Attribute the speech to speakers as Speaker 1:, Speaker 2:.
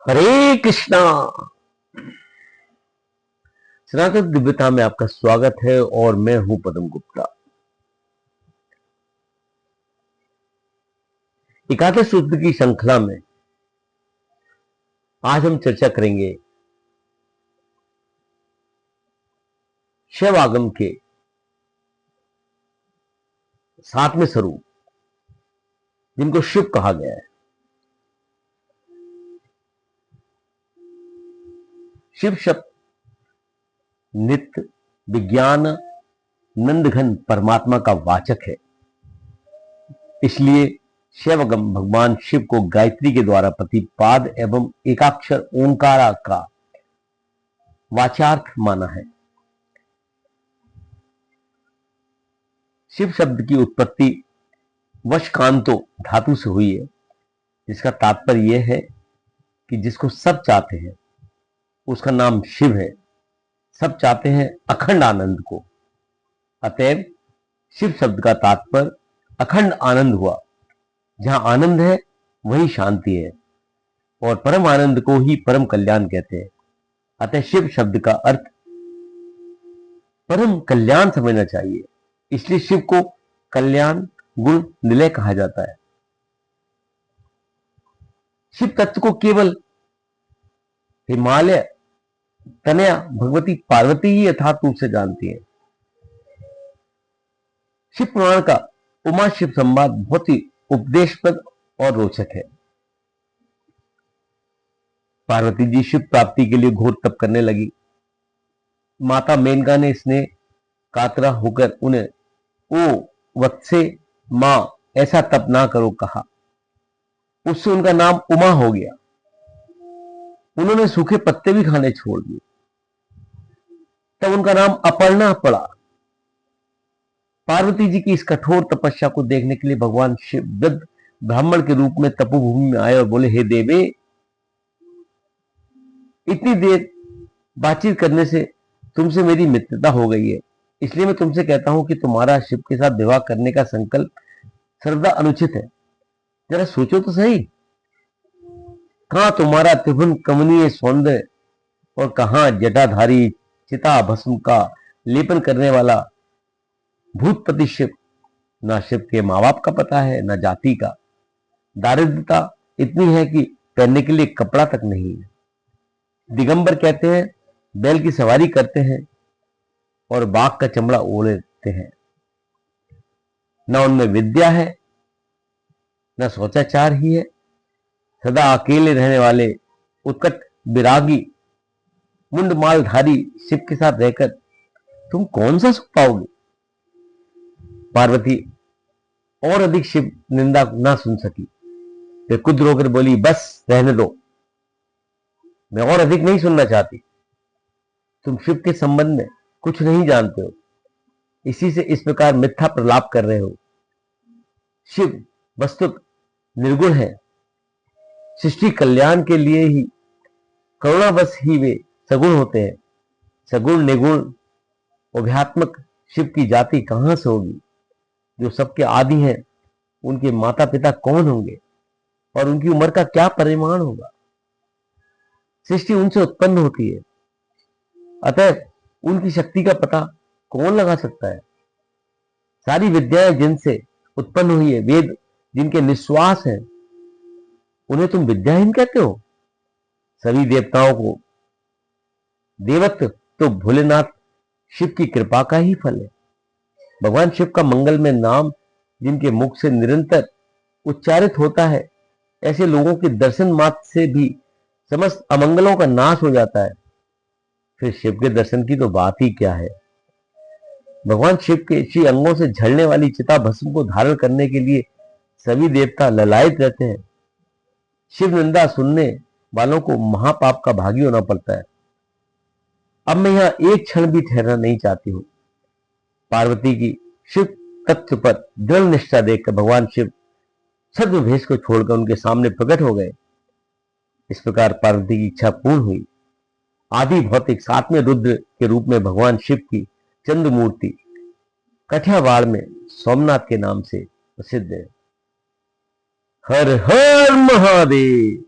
Speaker 1: हरे कृष्णा। सनातन दिव्यता में आपका स्वागत है और मैं हूं पदम गुप्ता। एकादश सूत्र की श्रृंखला में आज हम चर्चा करेंगे शिव आगम के 7वें स्वरूप जिनको शिव कहा गया है। शिव शब्द नित्य विज्ञान नंदघन परमात्मा का वाचक है। इसलिए शिवगम भगवान शिव को गायत्री के द्वारा प्रतिपाद एवं एकाक्षर ओंकारा का वाचार्थ माना है। शिव शब्द की उत्पत्ति वशकांतो धातु से हुई है, जिसका तात्पर्य यह है कि जिसको सब चाहते हैं उसका नाम शिव है। सब चाहते हैं अखंड आनंद को, अतएव शिव शब्द का तात्पर्य अखंड आनंद हुआ। जहां आनंद है वही शांति है और परम आनंद को ही परम कल्याण कहते हैं। अतः शिव शब्द का अर्थ परम कल्याण समझना चाहिए। इसलिए शिव को कल्याण गुण निलय कहा जाता है। शिव तत्व को केवल हिमालय तनया भगवती पार्वती ही यथार्थ रूप से जानती है। शिव पुराण का उमा शिव संवाद बहुत ही उपदेशप्रद और रोचक है। पार्वती जी शिव प्राप्ति के लिए घोर तप करने लगी। माता मेनका ने स्नेह कातरा होकर उन्हें ओ वत्से मां ऐसा तप ना करो कहा। उससे उनका नाम उमा हो गया। उन्होंने सूखे पत्ते भी खाने छोड़ दिए, तब उनका नाम अपर्णा पड़ा। पार्वती जी की इस कठोर तपस्या को देखने के लिए भगवान शिव वृद्ध ब्राह्मण के रूप में तपोभूमि में आए और बोले, हे देवे, इतनी देर बातचीत करने से तुमसे मेरी मित्रता हो गई है, इसलिए मैं तुमसे कहता हूं कि तुम्हारा शिव के साथ विवाह करने का संकल्प सर्वदा अनुचित है। जरा सोचो तो सही, कहां तुम्हारा त्रिभुवन कमनीय सौंदर्य और कहां जटाधारी चिता भस्म का लेपन करने वाला भूतपति शिव। ना शिव के माँ बाप का पता है, ना जाति का। दारिद्रता इतनी है कि पहनने के लिए कपड़ा तक नहीं है। दिगंबर कहते हैं, बैल की सवारी करते हैं और बाघ का चमड़ा ओढ़ लेते हैं। ना उनमें विद्या है, ना शौचाचार ही है। सदा अकेले रहने वाले उत्कट विरागी मुंडमालधारी शिव के साथ रहकर तुम कौन सा सुख पाओगे। पार्वती और अधिक शिव निंदा ना सुन सकी। वे कुछ रोकर बोली, बस रहने दो, मैं और अधिक नहीं सुनना चाहती। तुम शिव के संबंध में कुछ नहीं जानते हो, इसी से इस प्रकार मिथ्या प्रलाप कर रहे हो। शिव वस्तुत निर्गुण है। सृष्टि कल्याण के लिए ही करुणावश ही वे सगुण होते हैं। सगुण निगुण उभयात्मक शिव की जाति कहां से होगी। जो सबके आदि हैं, उनके माता पिता कौन होंगे और उनकी उम्र का क्या परिमाण होगा। सृष्टि उनसे उत्पन्न होती है, अतः उनकी शक्ति का पता कौन लगा सकता है। सारी विद्याएं जिनसे उत्पन्न हुई है, वेद जिनके निश्वास हैं, उन्हें तुम विद्याहीन कहते हो। सभी देवताओं को देवत्व तो भोलेनाथ शिव की कृपा का ही फल है। भगवान शिव का मंगलमय नाम जिनके मुख से निरंतर उच्चारित होता है, ऐसे लोगों के दर्शन मात्र से भी समस्त अमंगलों का नाश हो जाता है। फिर शिव के दर्शन की तो बात ही क्या है। भगवान शिव के श्री अंगों से झड़ने वाली चिता भस्म को धारण करने के लिए सभी देवता ललायत रहते हैं। शिव निंदा सुनने वालों को महापाप का भागी होना पड़ता है। अब मैं यहां एक क्षण भी ठहरना नहीं चाहती हूं। पार्वती की शिव तत्व पर दृढ़ निष्ठा देखकर भगवान शिव छद्म भेष को छोड़कर उनके सामने प्रकट हो गए। इस प्रकार पार्वती की इच्छा पूर्ण हुई। आदि भौतिक 7वें रुद्र के रूप में भगवान शिव की चंद्र मूर्ति कठियावाड़ में सोमनाथ के नाम से प्रसिद्ध है। हर हर महादेव।